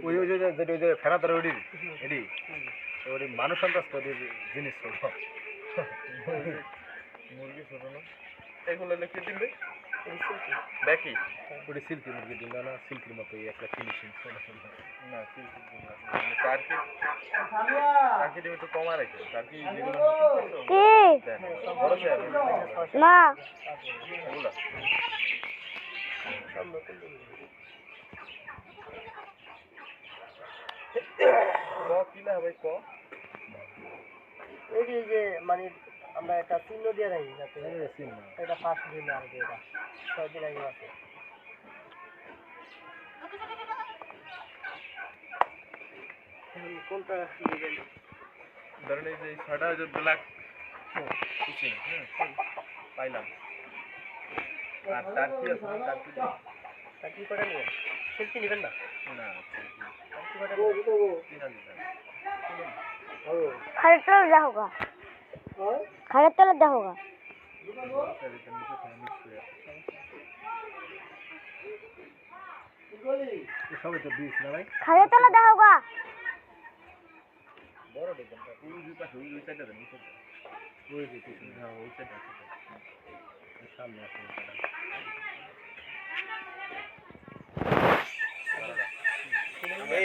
ওই ওই যেটা ওই যে ফেরা ধরে ওই এডি ওই মানুষ সন্তাস তো জিনিস মুরগি ছোট না এগুলো লিখে দিবে দেখি ওই সিল্কি মুরগি দিন না সিল্কির মতো একটা ফিনিশিং না সিল্কি দিন না টার্কি টার্কি দিবে তো কমা রাখে টার্কি যেগুলো বড় চেয়ার না এগুলো ক কিলা ভাই ক এই যে মানে আমরা একটা চিহ্ন দিয়ে রাখি যাতে এটা ফার্স্ট দিন আর কি এটা 6 দিন আগে আছে কোনটা দিবেন ধরেন এই যে ছয়টা যে ব্ল্যাক কুচিং পাইলাম আর টার্কি আছে টার্কি করে নিবেন সিল্কি নেবেন না না টার্কি করে কিনা দিবেন খালের তলে যা হোগা খালের তলে যা হোগা সবাই তো দিস না ভাই খালের তলে যা হোগা বড় দেখবেন ওই পাশে ওই সাইডটা দেন ওই সাইডটা ওই যে পিছনে হ্যাঁ ওই সাইডটা সামনে আছে